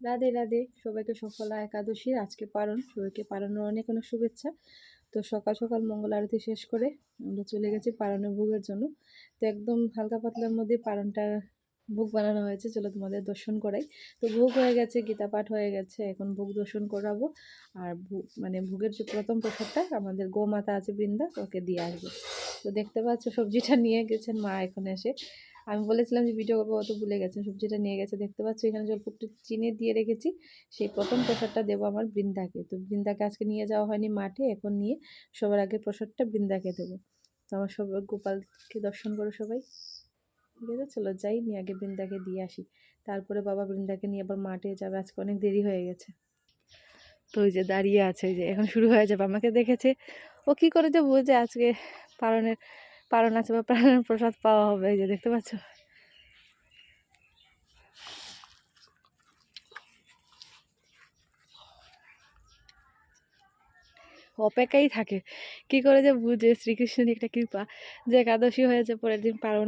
রাধে রাধে, সবাইকে সফলা একাদশীর আজকে পালন, সবাইকে পালনের অনেক অনেক শুভেচ্ছা। তো সকাল সকাল মঙ্গল আরতি শেষ করে আমরা চলে গেছি পালনের ভোগের জন্য। তো একদম হালকা পাতলার মধ্যে পালনটা ভোগ বানানো হয়েছে, চলো তোমাদের দর্শন করাই। তো ভোগ হয়ে গেছে, গীতা পাঠ হয়ে গেছে, এখন ভোগ দর্শন করাবো। আর মানে ভোগের যে প্রথম প্রসাদটা আমাদের গোমাতা আছে বৃন্দা, ওকে দিয়ে আসবে। তো দেখতে পাচ্ছ সবজিটা নিয়ে গেছেন মা এখন এসে। আমি বলেছিলাম যে ভিডিও করবো, অত ভুলে গেছেন, সবজিটা নিয়ে গেছে। দেখতে পাচ্ছ এখানে জল একটু চিনি দিয়ে রেখেছি। সেই প্রথম প্রসাদটা দেবো আমার বৃন্দাকে। তো বৃন্দাকে আজকে নিয়ে যাওয়া হয়নি মাঠে, এখন নিয়ে সবার আগে প্রসাদটা বৃন্দাকে দেবো। তো আমার সব গোপালকে দর্শন করো সবাই। ঠিক আছে, চলো যাই, নিয়ে আগে বৃন্দাকে দিয়ে আসি। তারপরে বাবা বৃন্দাকে নিয়ে আবার মাঠে যাবে, আজকে অনেক দেরি হয়ে গেছে। তো ওই যে দাঁড়িয়ে আছে, ওই যে এখন শুরু হয়ে যাবে। আমাকে দেখেছে, ও কি করে যে বুঝে আজকে পালনের পালন আছে বা পালনের প্রসাদ পাওয়া হবে। এই যে দেখতে পাচ্ছ, অপেক্ষাই থাকে কি করে যে বুঝে শ্রীকৃষ্ণের একটা কৃপা যে একাদশী হয়েছে পরের দিন পালন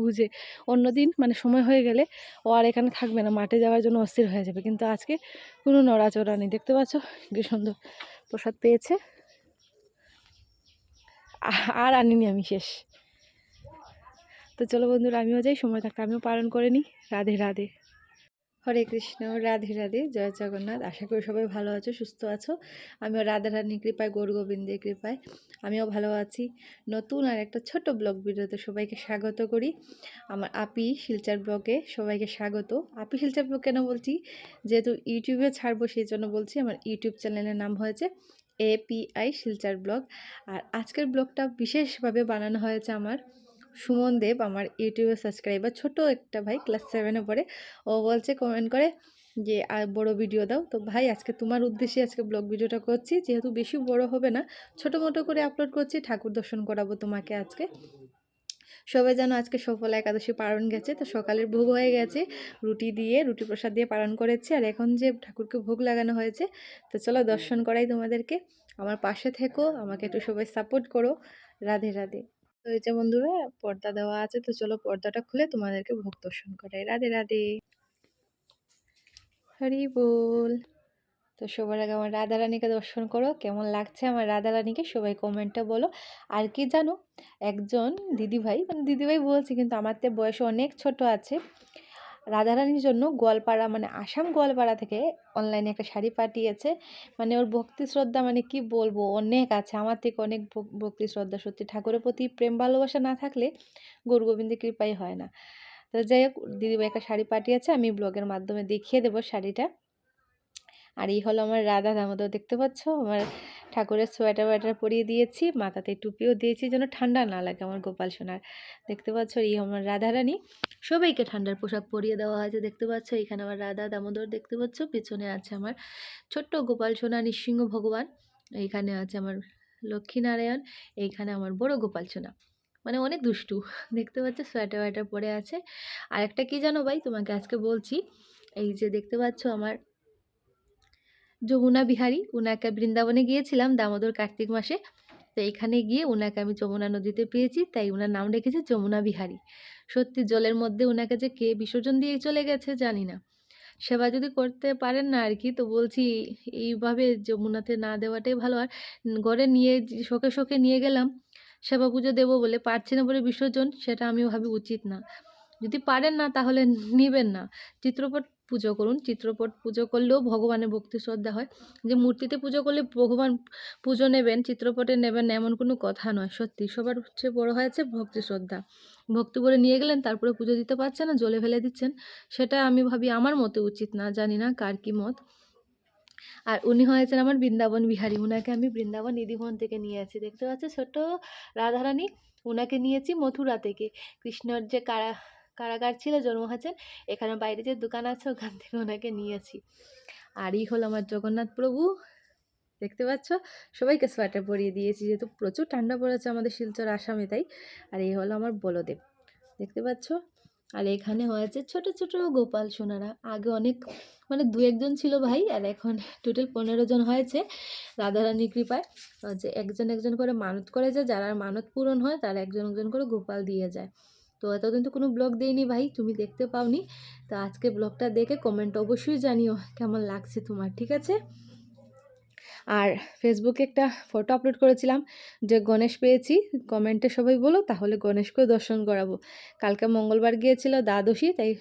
বুঝে। অন্যদিন মানে সময় হয়ে গেলে ও আর এখানে থাকবে না, মাঠে যাওয়ার জন্য অস্থির হয়ে যাবে, কিন্তু আজকে কোনো নড়াচড়া নেই। দেখতে পাচ্ছ কি সুন্দর প্রসাদ পেয়েছে। আর আনিনি আমি, শেষ। তো চলো বন্ধুরা, আমিও যাই, সময় থাকতে আমিও পালন করে নিই। রাধে রাধে। হরে কৃষ্ণ, রাধে রাধে, জয় জগন্নাথ। আশা করি সবাই ভালো আছো, সুস্থ আছো। আমিও রাধারানীর কৃপায়, গৌর গোবিন্দের কৃপায় আমিও ভালো আছি। নতুন আর একটা ছোট ব্লগ ভিডিওতে সবাইকে স্বাগত করি। আমার আপি শিলচার ব্লগে সবাইকে স্বাগত। আপি শিলচার ব্লগ কেন বলছি, যেহেতু ইউটিউবে ছাড়বো সেই জন্য বলছি। আমার ইউটিউব চ্যানেলের নাম হয়েছে API শিলচার ব্লগ। আর আজকের ব্লগটা বিশেষভাবে বানানো হয়েছে আমার সুমন দেব, আমার ইউটিউবের সাবস্ক্রাইবার, ছোট একটা ভাই, ক্লাস 7-এ পড়ে। ও বলছে কমেন্ট করে যে আর বড় ভিডিও দাও। তো ভাই, আজকে তোমার উদ্দেশ্যে আজকে ব্লগ ভিডিওটা করছি, যেহেতু বেশি বড় হবে না, ছোট মোটো করে আপলোড করছি। ঠাকুর দর্শন করাবো তোমাকে আজকে। সবাই জানো আজকে সফলা একাদশী পালন গেছে, তো সকালের ভোগ হয়ে গেছে, রুটি প্রসাদ দিয়ে পালন করেছি। আর এখন যে ঠাকুরকে ভোগ লাগানো হয়েছে, তো চলো দর্শন করাই তোমাদেরকে। আমার পাশে থেকো, আমাকে একটু সবাই সাপোর্ট করো। রাধে রাধে। তো এই যে বন্ধুরা, পর্দা দেওয়া আছে, তো চলো পর্দাটা খুলে তোমাদেরকে ভোগ দর্শন করাই। রাধে রাধে, হরি বল। তো সবার আগে আমার রাধারানীকে দর্শন করো। কেমন লাগছে আমার রাধারানীকে সবাই কমেন্টে বলো। আর কি জানো, একজন দিদিভাই, মানে দিদিভাই বলছি কিন্তু আমার থেকে বয়সে অনেক ছোট আছে, রাধারানীর জন্য গোয়ালপাড়া, মানে আসাম গোয়ালপাড়া থেকে অনলাইনে একটা শাড়ি পাঠিয়েছে। মানে ওর ভক্তি শ্রদ্ধা মানে কি বলবো, অনেক আছে, আমার থেকে অনেক ভক্তি শ্রদ্ধা। সত্যি ঠাকুরের প্রতি প্রেম ভালোবাসা না থাকলে গৌর গোবিন্দের কৃপাই হয় না। তো যাই হোক, দিদিভাই একটা শাড়ি পাঠিয়েছে, আমি ব্লগের মাধ্যমে দেখিয়ে দেবো শাড়িটা। আর এই হলো আমার রাধা দামোদর, দেখতে পাচ্ছ আমার ঠাকুরের সোয়েটার ওয়েটার পরিয়ে দিয়েছি, মাথাতে টুপিও দিয়েছি যেন ঠান্ডা না লাগে আমার গোপাল সোনার। দেখতে পাচ্ছ এই আমার রাধারানী, সবাইকে ঠান্ডার পোশাক পরিয়ে দেওয়া হয়েছে। দেখতে পাচ্ছ এখানে আমার রাধা দামোদর, দেখতে পাচ্ছ পিছনে আছে আমার ছোট্ট গোপাল সোনা নৃসিংহ ভগবান, এইখানে আছে আমার লক্ষ্মীনারায়ণ, এইখানে আমার বড় গোপাল সোনা, মানে অনেক দুষ্টু। দেখতে পাচ্ছ সোয়েটার ওয়েটার পরে আছে। আর একটা কি জানো ভাই, তোমাকে আজকে বলছি, এই যে দেখতে পাচ্ছ আমার যমুনা বিহারী, ওনাকে বৃন্দাবনে গিয়েছিলাম দামোদর কার্তিক মাসে। তো এখানে গিয়ে ওনাকে আমি যমুনা নদীতে পেয়েছি, তাই ওনার নাম রেখেছে যমুনা বিহারী। সত্যি জলের মধ্যে ওনাকে যে কে বিসর্জন দিয়ে চলে গেছে জানি না। সেবা যদি করতে পারেন না আর কি, তো বলছি এইভাবে যমুনাতে না দেওয়াটাই ভালো। আর ঘরে নিয়ে শোকে শোকে নিয়ে গেলাম সেবা পুজো দেবো বলে, পারছি না বলে বিসর্জন, সেটা আমি ভাবি উচিত না। যদি পারেন না তাহলে নিবেন না, চিত্রপট পুজো করুন। চিত্রপট পুজো করলেও ভগবানের ভক্তি শ্রদ্ধা হয়। যে মূর্তিতে পুজো করলে ভগবান পুজো নেবেন, চিত্রপটে নেবেন না, এমন কোনো কথা নয়। সত্যি সবার চেয়ে বড় হয়েছে ভক্তি শ্রদ্ধা। ভক্তি করে নিয়ে গেলেন, তারপরে পুজো দিতে পারছেন না, জলে ফেলে দিচ্ছেন, সেটা আমি ভাবি আমার মতে উচিত না, জানি না কার কী মত। আর উনি হয়েছেন আমার বৃন্দাবন বিহারী, উনাকে আমি বৃন্দাবন নিধিবন থেকে নিয়েছি। দেখতে পাচ্ছ ছোট রাধারানী, উনাকে নিয়েছি মথুরা থেকে। কৃষ্ণর যে কারাগার ছিল, জন্ম হয়েছেন, এখানে বাইরে যে দোকান আছে ওখান থেকে ওনাকে নিয়েছি। আর এই হলো আমার জগন্নাথ প্রভু, দেখতে পাচ্ছ সবাইকে সোয়েটার পরিয়ে দিয়েছি, যেহেতু প্রচুর ঠান্ডা পড়েছে আমাদের শিলচর আসামে, তাই। আর এই হলো আমার বলদেব, দেখতে পাচ্ছ। আর এখানে হয়েছে ছোট ছোট গোপাল সোনারা, আগে অনেক মানে দু একজন ছিল ভাই, আর এখন টোটাল 15 জন হয়েছে রাধারানীর কৃপায়। যে একজন একজন করে মানত করে যায়, যারা মানত পূরণ হয় তারা একজন একজন করে গোপাল দিয়ে যায়। তো এতদিন তো কোনো ব্লগ দেইনি ভাই, তুমি দেখতে পাওনি। তো আজকে ব্লগটা দেখে কমেন্ট অবশ্যই জানিও কেমন লাগছে তোমার, ঠিক আছে? আর ফেসবুকে একটা ফটো আপলোড করেছিলাম যে গণেশ পেয়েছি, কমেন্টে সবাই বলো, তাহলে গণেশকেও দর্শন করাবো। কালকে মঙ্গলবার গিয়েছিল দ্বাদশী, তাই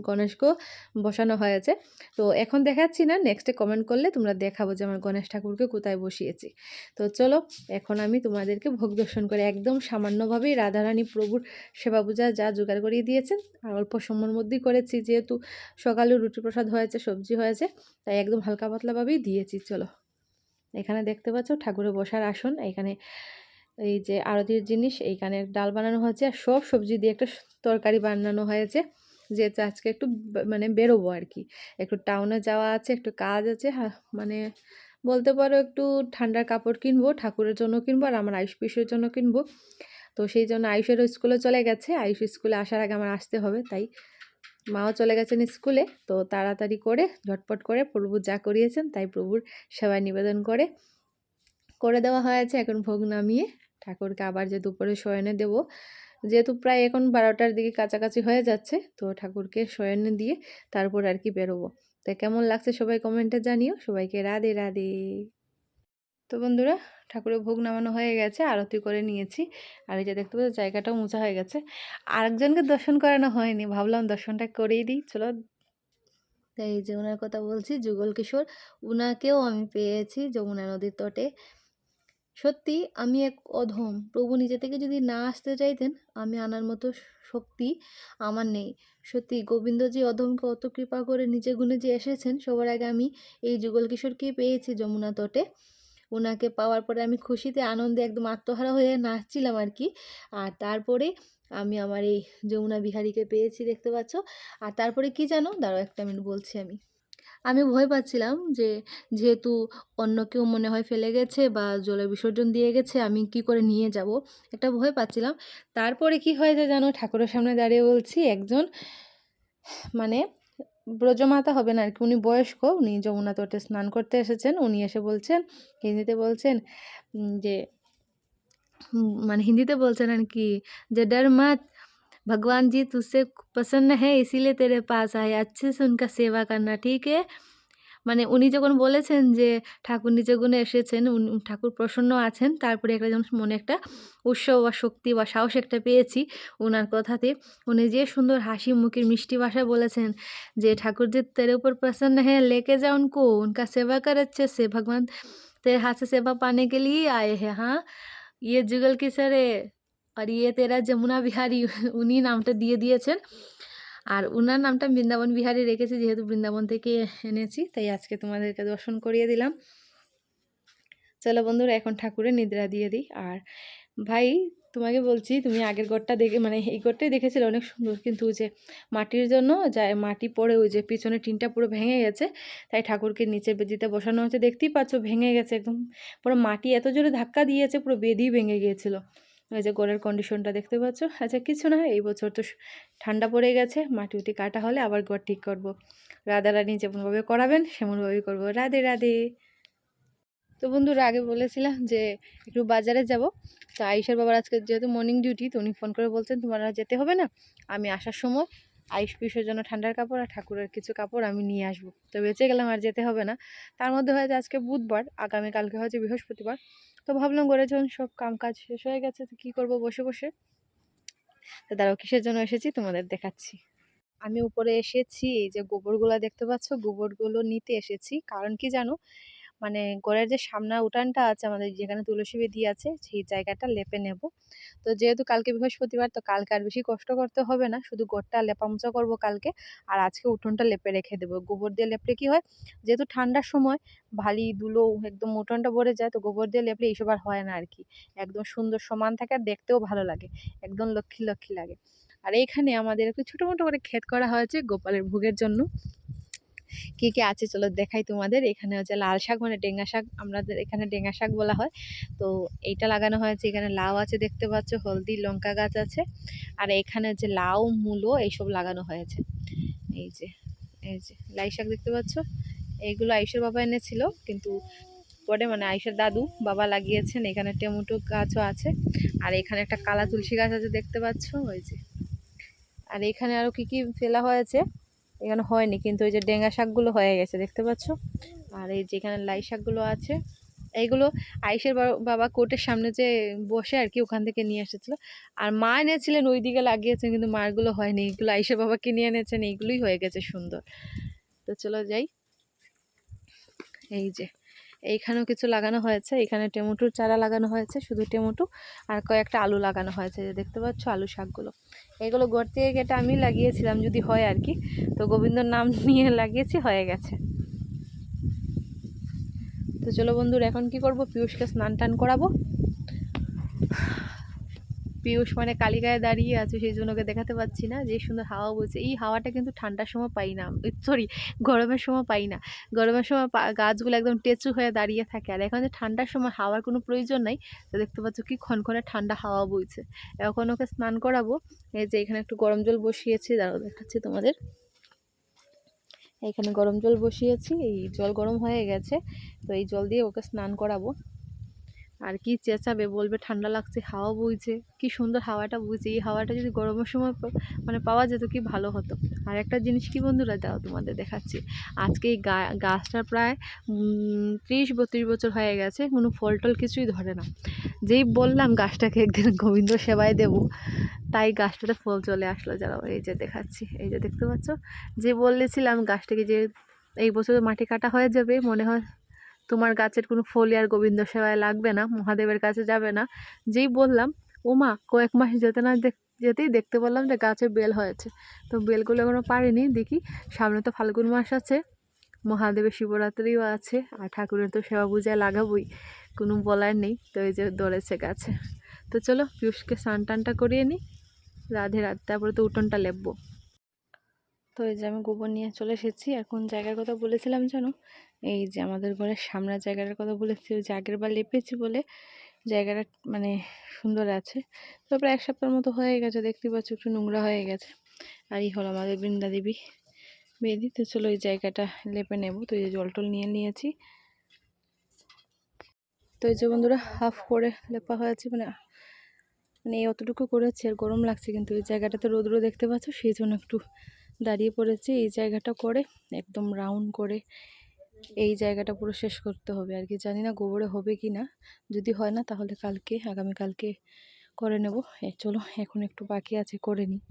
গণেশকেও বসানো হয়েছে। তো এখন দেখাচ্ছি না, নেক্সটে কমেন্ট করলে তোমরা দেখাবো যে আমার গণেশ ঠাকুরকে কোথায় বসিয়েছি। তো চলো এখন আমি তোমাদেরকে ভোগ দর্শন করে একদম সামান্যভাবেই রাধারানী প্রভুর সেবা পূজা যা জোগাড় করিয়ে দিয়েছেন, আর অল্প সময়ের মধ্যেই করেছি, যেহেতু সকালে রুটি প্রসাদ হয়েছে, সবজি হয়েছে, তাই একদম হালকা পাতলাভাবেই দিয়েছি। চলো, এখানে দেখতে পাচ্ছ ঠাকুরের বসার আসন, এখানে এই যে আরতির জিনিস, এইখানে ডাল বানানো হয়েছে, আর সব সবজি দিয়ে একটা তরকারি বানানো হয়েছে, যেহেতু আজকে একটু মানে বেরোবো আর কি, একটু টাউনে যাওয়া আছে, একটু কাজ আছে, মানে বলতে পারো একটু ঠান্ডার কাপড় কিনবো, ঠাকুরের জন্য কিনবো, আর আমার আয়ুষ পিসের জন্য কিনবো। তো সেই জন্য আয়ুষেরও স্কুলে চলে গেছে, আয়ুষ স্কুলে আসার আগে আমার আসতে হবে, তাই মাও চলে গেছেন স্কুলে। তো তাড়াতাড়ি করে ঝটপট করে প্রভু যা করিয়েছেন তাই প্রভুর সেবায় নিবেদন করে দেওয়া হয়েছে। এখন ভোগ নামিয়ে ঠাকুরকে আবার যে দুপুরে শয়নে দেব, যেহেতু প্রায় এখন 12টার দিকে কাছাকাছি হয়ে যাচ্ছে, তো ঠাকুরকে শয়নে দিয়ে তারপর আর কি বেরোবো। তো কেমন লাগছে সবাই কমেন্টে জানিও। সবাইকে রাধে রাধে। তো বন্ধুরা, ঠাকুরের ভোগ নামানো হয়ে গেছে, আরতি করে নিয়েছি, আর এই যে দেখতে পাচ্ছি জায়গাটাও মোছা হয়ে গেছে। আরেকজনকে দর্শন করানো হয়নি, ভাবলাম দর্শনটা করেই দিই, চলো। তাই এই যে ওনার কথা বলছি, যুগল কিশোর, উনাকেও আমি পেয়েছি যমুনা নদীর তটে। সত্যি আমি এক অধম, প্রভু নিজে থেকে যদি না আসতে চাইতেন, আমি আনার মতো শক্তি আমার নেই। সত্যি গোবিন্দজি অধমকে অত কৃপা করে নিজে গুণে যে এসেছেন, সবার আগে আমি এই যুগল কিশোরকেই পেয়েছি যমুনা তটে। ওনাকে পাওয়ার পরে আমি খুশিতে আনন্দে একদম আত্মহারা হয়ে নাচছিলাম আর কি। আর তারপরে আমি আমার এই যমুনা বিহারীকে পেয়েছি, দেখতে পাচ্ছ। আর তারপরে কি জানো, দাঁড়াও একটা মিনিট বলছি। আমি ভয় পাচ্ছিলাম যে যেহেতু অন্য কেউ মনে হয় ফেলে গেছে বা জলে বিসর্জন দিয়ে গেছে, আমি কি করে নিয়ে যাব, একটা ভয় পাচ্ছিলাম। তারপরে কি হয়েছে জানো, ঠাকুরের সামনে দাঁড়িয়ে বলছি, একজন মানে ব্রজমাতা হবেন আর কি, উনি বয়স্ক, উনি যমুনা তটে স্নান করতে এসেছেন, উনি এসে বলছেন, হিন্দিতে বলছেন যে মানে হিন্দিতে বলছেন আর কি, যে डर मत, भगवान जी तुझसे प्रसन्न है इसीलिए तेरे पास आए, अच्छे से उनका सेवा करना, ठीक है। মানে উনি যখন বলেছেন যে ঠাকুর নিজ গুণে এসেছেন, ঠাকুর প্রসন্ন আছেন, তারপরে একটা যেমন মনে একটা উৎসাহ বা শক্তি বা সাহস একটা পেয়েছি ওনার কথাতে। উনি যে সুন্দর হাসি মুখের মিষ্টি ভাষায় বলেছেন যে ঠাকুর যে তেরে উপর प्रसन्न है, लेके जा उनको, उनका सेवा कर अच्छे से, भगवान तेरे हाथ से सेवा पाने के लिए आए हैं। हाँ, ये जुगल किशोर है और ये तेरा যমুনা বিহারী। উনি নামটা দিয়ে দিয়েছেন, আর উনার নামটা বৃন্দাবন বিহারী রেখেছি, যেহেতু বৃন্দাবন থেকে এনেছি, তাই আজকে তোমাদেরকে দর্শন করিয়ে দিলাম। চলো বন্ধুরা, এখন ঠাকুরের নিদ্রা দিয়ে দিই। আর ভাই, তোমাকে বলছি, তুমি আগের ঘরটা দেখে মানে এই ঘরটাই দেখেছিলে অনেক সুন্দর, কিন্তু ওই যে মাটির জন্য যায় মাটি পড়ে ওই যে পিছনে টিনটা পুরো ভেঙে গেছে, তাই ঠাকুরকে নিচে বেদিতে বসানো হচ্ছে, দেখতেই পাচ্ছ ভেঙে গেছে একদম, পুরো মাটি এত জোরে ধাক্কা দিয়েছে পুরো বেদিই ভেঙে গিয়েছিল। ওই যে ঘরের কন্ডিশনটা দেখতে পাচ্ছ। আচ্ছা কিছু না, এই বছর তো ঠান্ডা পড়ে গেছে, মাটি উটি কাটা হলে আবার ঘর ঠিক করব। রাধারানী যেমনভাবে করাবেন সেমনভাবেই করবো। রাধে রাধে। তো বন্ধুরা, আগে বলেছিলাম যে একটু বাজারে যাব, তো আয়ুষের বাবার আজকে যেহেতু মর্নিং ডিউটি, তো উনি ফোন করে বলছেন তোমার আর যেতে হবে না, আমি আসার সময় আয়ুষ পিসের জন্য ঠান্ডার কাপড় আর ঠাকুরের কিছু কাপড় আমি নিয়ে আসবো। তো বেঁচে গেলাম, আর যেতে হবে না। তার মধ্যে হয়তো আজকে বুধবার, আগামীকালকে হয়তো বৃহস্পতিবার, তো ভাবলাম ঘরে যখন সব কাম কাজ শেষ হয়ে গেছে, তো কী করবো বসে বসে। তো দাঁড়াও, কিসের জন্য এসেছি তোমাদের দেখাচ্ছি। আমি উপরে এসেছি, এই যে গোবরগুলো দেখতে পাচ্ছ, গোবরগুলো নিতে এসেছি। কারণ কি জানো, মানে ঘরের যে সামনা উঠানটা আছে আমাদের, যেখানে তুলসী বেদি আছে, সেই জায়গাটা লেপে নেব। তো যেহেতু কালকে বৃহস্পতিবার, তো কালকে আর বেশি কষ্ট করতে হবে না, শুধু ঘরটা লেপামোছা করব কালকে, আর আজকে উঠোনটা লেপে রেখে দেবো। গোবর দিয়ে লেপলে কি হয়, যেহেতু ঠান্ডার সময় ভালি ধুলো একদম উঠোনটা ভরে যায়, তো গোবর দিয়ে লেপলে এইসব আর হয় না আর কি, একদম সুন্দর সমান থাকে আর দেখতেও ভালো লাগে, একদম লক্ষ্মী লক্ষ্মী লাগে। আর এইখানে আমাদের একটু ছোটো মোটো করে ক্ষেত করা হয়েছে গোপালের ভোগের জন্য। কি কি আছে চলো দেখাই তোমাদের। এখানে হচ্ছে লাল শাক, মানে ডেঙ্গা শাক, আমাদের এখানে ডেঙ্গা শাক বলা হয়। তো এইটা লাগানো হয়েছে, এখানে লাউ আছে দেখতে পাচ্ছ, হলদি লঙ্কা গাছ আছে, আর এখানে হচ্ছে লাউ মূলো এইসব লাগানো হয়েছে। এই যে এই যে লাই শাক দেখতে পাচ্ছ, এইগুলো আয়ুষের বাবা এনেছিল, কিন্তু পরে মানে আয়ুষের দাদু বাবা লাগিয়েছেন। এখানে টমেটো গাছও আছে, আর এখানে একটা কালা তুলসী গাছ আছে দেখতে পাচ্ছ, ওই যে আর এখানে আরও কী কী ফেলা হয়েছে, এখানে হয়নি কিন্তু ওই যে ডেঙ্গা শাকগুলো হয়ে গেছে দেখতে পাচ্ছ। আর এই যেখানে লাই শাকগুলো আছে এইগুলো আইসের বাবা কোর্টের সামনে যে বসে আর কি ওখান থেকে নিয়ে এসেছিলো। আর মা এনেছিলেন ওই দিকে লাগিয়েছেন কিন্তু মারগুলো হয়নি, এইগুলো আইসের বাবা কিনে এনেছেন, এইগুলোই হয়ে গেছে সুন্দর। তো চলো যাই। এই যে এইখানেও কিছু লাগানো হয়েছে, এখানে টমেটোর চারা লাগানো হয়েছে, শুধু টমেটো আর কয়েকটা আলু লাগানো হয়েছে, যে দেখতে পাচ্ছ আলু শাকগুলো। এগুলো ঘর থেকে কেটে আমি লাগিয়েছিলাম যদি হয় আর কি, তো গোবিন্দর নাম নিয়ে লাগিয়েছি, হয়ে গেছে। তো চলো বন্ধুরা এখন কি করব, পিয়ুষকে স্নান টান করাবো। পিয়ুষ মানে কালীগায়ে দাঁড়িয়ে আছে, সেই জন্য ওকে দেখাতে পাচ্ছি না। যে সুন্দর হাওয়া বইছে, এই হাওয়াটা কিন্তু ঠান্ডার সময় পাই না, সরি গরমের সময় পাই না। গরমের সময় গাছগুলো একদম টেচু হয়ে দাঁড়িয়ে থাকে, আর এখন যে ঠান্ডার সময় হাওয়ার কোনো প্রয়োজন নাই। তো দেখতে পাচ্ছ কি খনখনে ঠান্ডা হাওয়া বইছে। এখন ওকে স্নান করাবো। এই যে এখানে একটু গরম জল বসিয়েছি, দাঁড়াও দেখাচ্ছি তোমাদের। এখানে গরম জল বসিয়েছি, এই জল গরম হয়ে গেছে, তো এই জল দিয়ে ওকে স্নান করাবো। আর কি চেঁচাবে, বলবে ঠান্ডা লাগছে, হাওয়া বইছে, কি সুন্দর হাওয়াটা বইছে। এই হাওয়াটা যদি গরমের সময় মানে পাওয়া যেত কি ভালো হতো। আর একটা জিনিস কি বন্ধুরা, দাও তোমাদের দেখাচ্ছি। আজকে এই গাছটা প্রায় 30-32 বছর হয়ে গেছে, কোনো ফল টল কিছুই ধরে না। যেই বললাম গাছটাকে একদিন গোবিন্দ সেবায় দেব, তাই গাছটাতে ফল চলে আসলো। যারা এই যে দেখাচ্ছি, এই যে দেখতে পাচ্ছ, যে বলেছিলাম গাছটাকে যে এই বছর মাটি কাটা হয়ে যাবে, মনে হয় তোমার গাছের কোনো ফলই আর গোবিন্দ সেবায় লাগবে না, মহাদেবের কাছে যাবে না। যেই বললাম ও মা, কয়েক মাস যেতে না যেতেই দেখতে পেলাম যে গাছে বেল হয়েছে। তো বেলগুলো এখনো পারিনি, দেখি সামনে তো ফাল্গুন মাস আছে, মহাদেবের শিবরাত্রিও আছে, আর ঠাকুরের তো সেবা পূজায় লাগাবই, কোনো বলার নেই। তো এই যে ধরেছে গাছে। তো চলো পিয়ুষকে স্নান টানটা করিয়ে নিই, রাধে রাধে, তারপরে তো উঠোনটা লেপবো। তো এই যে আমি গোবর নিয়ে চলে এসেছি। এখন জায়গার কথা বলেছিলাম জানো, এই যে আমাদের ঘরের সামনের জায়গাটার কথা বলেছি, ওই যে আগের বার লেপেছি বলে জায়গাটা মানে সুন্দর আছে। তারপরে 1 সপ্তাহের মতো হয়ে গেছে, দেখতে পাচ্ছ একটু নোংরা হয়ে গেছে। আর এই হলো আমাদের বৃন্দা দেবী বেদি। তো চলো এই জায়গাটা লেপে নেব। তো এই যে জল টল নিয়ে নিয়েছি। তো এই যে বন্ধুরা হাফ করে লেপা হয়েছে, মানে অতটুকু করেছি, আর গরম লাগছে কিন্তু এই জায়গাটাতে রোদ্র দেখতে পাচ্ছ, সেই জন্য একটু দাঁড়িয়ে পড়েছি। এই জায়গাটা করে একদম রাউন্ড করে এই জায়গাটা পুরো শেষ করতে হবে আর কি, জানি না গোবরে হবে কি না। যদি হয় না তাহলে কালকে, আগামীকালকে করে নেব। চলো এখন একটু বাকি আছে, করে নিই।